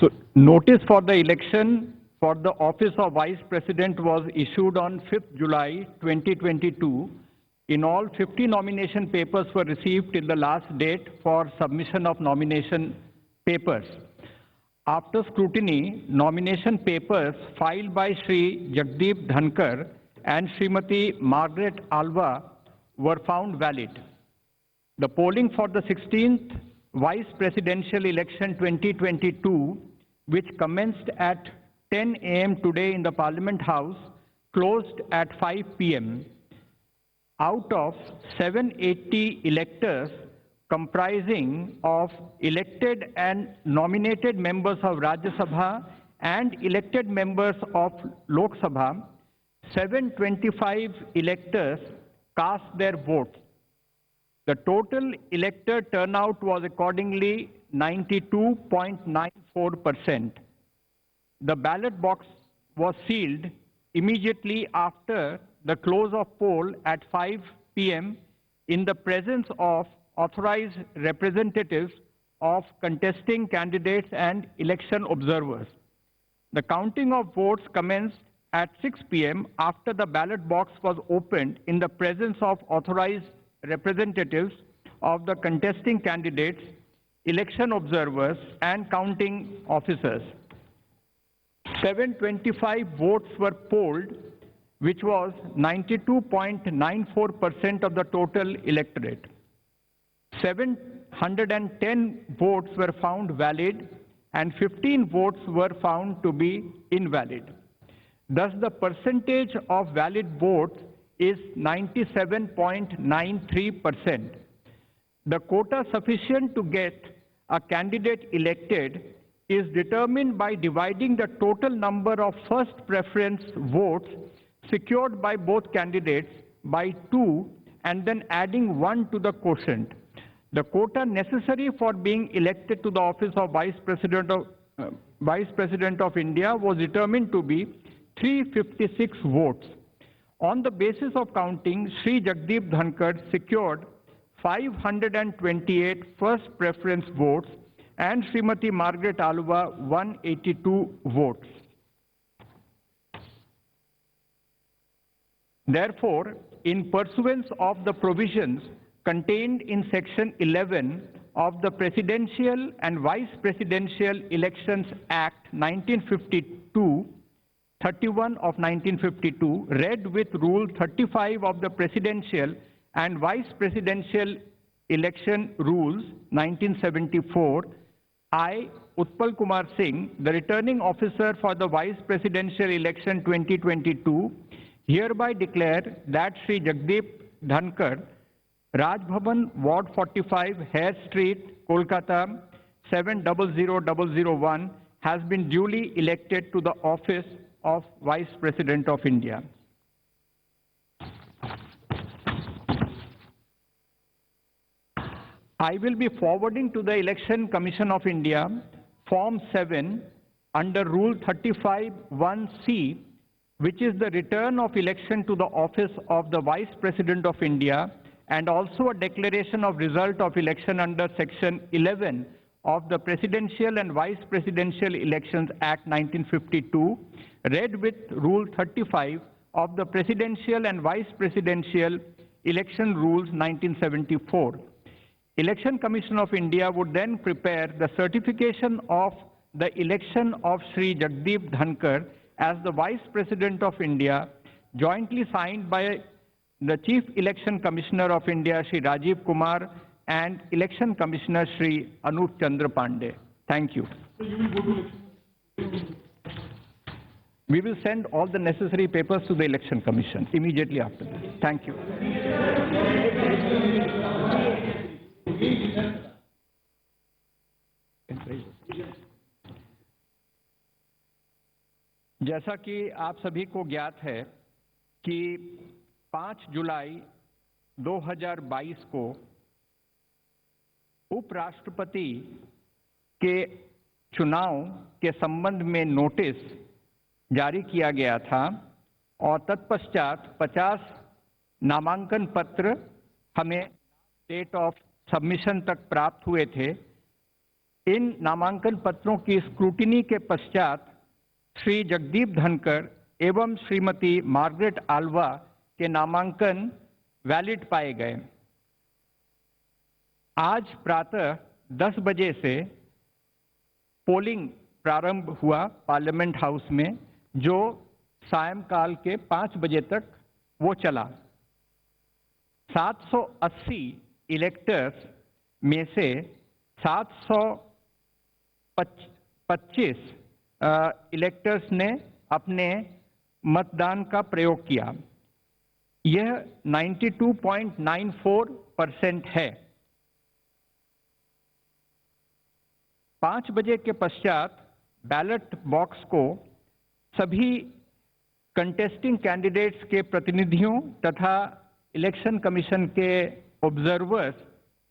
So, notice for the election for the office of Vice President was issued on 5th July 2022. In all, 50 nomination papers were received till the last date for submission of nomination papers. After scrutiny, nomination papers filed by Shri Jagdeep Dhankar and Srimati Margaret Alva were found valid. The polling for the 16th Vice Presidential Election 2022, which commenced at 10 a.m. today in the Parliament House, closed at 5 p.m. Out of 780 electors comprising of elected and nominated members of Rajya Sabha and elected members of Lok Sabha, 725 electors cast their votes. The total elector turnout was accordingly 92.94%. The ballot box was sealed immediately after the close of poll at 5 p.m. in the presence of authorized representatives of contesting candidates and election observers. The counting of votes commenced at 6 p.m. after the ballot box was opened in the presence of authorized representatives of the contesting candidates, election observers, and counting officers. 725 votes were polled, which was 92.94% of the total electorate. 710 votes were found valid and 15 votes were found to be invalid. Thus, the percentage of valid votes is 97.93%. The quota sufficient to get a candidate elected is determined by dividing the total number of first preference votes secured by both candidates by 2 and then adding 1 to the quotient. The quota necessary for being elected to the office of Vice President of India was determined to be 356 votes. On the basis of counting, Shri Jagdeep Dhankar secured 528 first preference votes and Srimati Margaret Alva 182 votes. Therefore, in pursuance of the provisions contained in Section 11 of the Presidential and Vice Presidential Elections Act 1952, 31 of 1952, read with Rule 35 of the Presidential and Vice Presidential Election Rules 1974, I, Utpal Kumar Singh, the Returning Officer for the Vice Presidential Election 2022, hereby declare that Shri Jagdeep Dhankar, Raj Bhavan, Ward 45, Hare Street, Kolkata 700001, has been duly elected to the office of Vice President of India. I will be forwarding to the Election Commission of India Form 7 under Rule 35(1)(c), which is the return of election to the office of the Vice President of India, and also a declaration of result of election under Section 11 of the Presidential and Vice Presidential Elections Act 1952, read with Rule 35 of the Presidential and Vice Presidential Election Rules 1974. Election Commission of India would then prepare the certification of the election of Shri Jagdeep Dhankar as the Vice President of India, jointly signed by the Chief Election Commissioner of India, Shri Rajiv Kumar, and Election Commissioner, Shri Anup Chandra Pandey. Thank you. We will send all the necessary papers to the Election Commission immediately after this. Thank you. जैसा कि आप सभी को ज्ञात है कि 5 जुलाई 2022 को उपराष्ट्रपति के चुनाव के संबंध में नोटिस जारी किया गया था और तत्पश्चात 50 नामांकन पत्र हमें डेट ऑफ सबमिशन तक प्राप्त हुए थे। इन नामांकन पत्रों की स्क्रूटिनी के पश्चात श्री जगदीप धनखड़ एवं श्रीमती मार्गरेट आल्वा के नामांकन वैलिड पाए गए। आज प्रातः 10 बजे से पोलिंग प्रारंभ हुआ पार्लियामेंट हाउस में, जो सायंकाल के 5 बजे तक वो चला। 780 इलेक्टर्स में से 725 इलेक्टर्स ने अपने मतदान का प्रयोग किया। यह 92.94% है। 5 बजे के पश्चात बैलेट बॉक्स को सभी कंटेस्टिंग कैंडिडेट्स के प्रतिनिधियों तथा इलेक्शन कमीशन के ऑब्जर्वर्स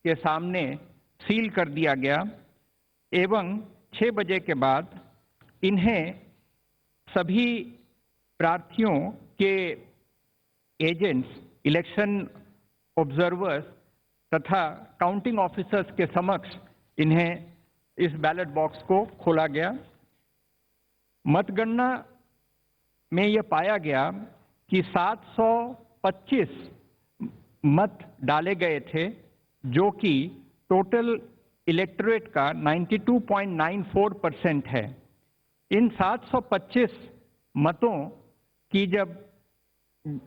के सामने सील कर दिया गया एवं 6 बजे के बाद इन्हें सभी प्रार्थियों के एजेंट्स, इलेक्शन ऑब्जर्वर्स तथा काउंटिंग ऑफिसर्स के समक्ष इन्हें इस बैलेट बॉक्स को खोला गया। मतगणना में यह पाया गया कि 725 मत डाले गए थे, जो कि टोटल इलेक्टोरेट का 92.94% है। इन 725 मतों की जब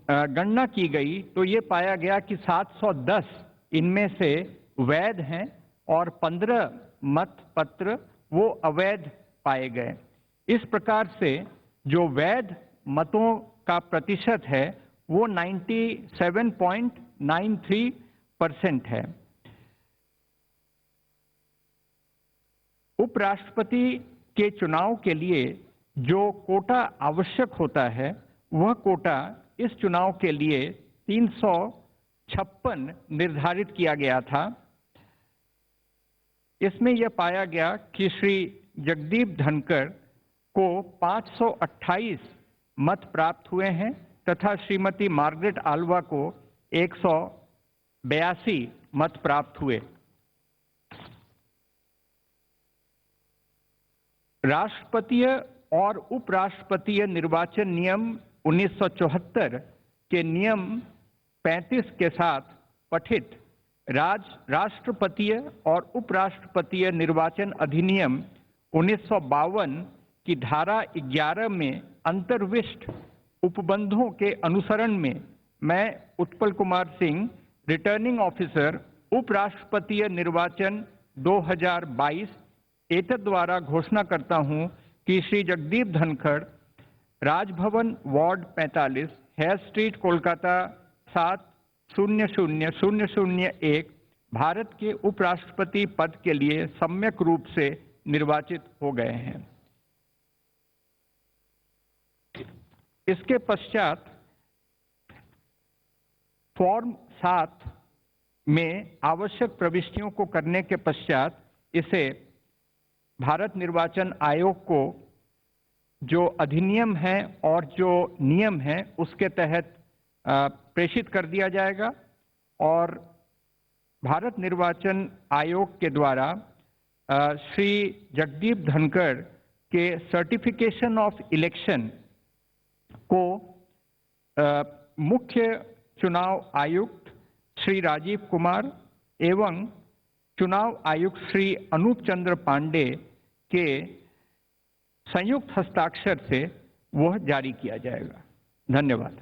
गणना की गई तो ये पाया गया कि 710 इनमें से वैध हैं और 15 मत पत्र वो अवैध पाए गए। इस प्रकार से जो वैध मतों का प्रतिशत है वो 97.93% है। उपराष्ट्रपति के चुनाव के लिए जो कोटा आवश्यक होता है, वह कोटा इस चुनाव के लिए 356 निर्धारित किया गया था। इसमें यह पाया गया कि श्री जगदीप धनखड़ को 528 मत प्राप्त हुए हैं तथा श्रीमती मार्गरेट आल्वा को 182 मत प्राप्त हुए। राष्ट्रपतीय और उपराष्ट्रपतीय निर्वाचन नियम 1974 के नियम 35 के साथ पठित राष्ट्रपतीय और उपराष्ट्रपतीय निर्वाचन अधिनियम 1952 की धारा 11 में अंतर्विष्ट उपबंधों के अनुसरण में मैं उत्पल कुमार सिंह, रिटर्निंग ऑफिसर, उपराष्ट्रपतीय निर्वाचन 2022 एतद द्वारा घोषणा करता हूं कि Shri Jagdeep Dhankhar Raj Bhavan ward 45 Hare Street Kolkata 700001 Bharat के उपराष्ट्रपति पद के लिए सम्यक रूप से निर्वाचित हो गए हैं। इसके पश्चात फॉर्म 7 में आवश्यक प्रविष्टियों को करने के पश्चात इसे भारत निर्वाचन आयोग को जो अधिनियम है और जो नियम है उसके तहत प्रेषित कर दिया जाएगा और भारत निर्वाचन आयोग के द्वारा श्री जगदीप धनखड़ के सर्टिफिकेशन ऑफ इलेक्शन को मुख्य चुनाव आयुक्त श्री राजीव कुमार एवं चुनाव आयुक्त श्री अनूप चंद्र पांडे के संयुक्त हस्ताक्षर से वह जारी किया जाएगा। धन्यवाद।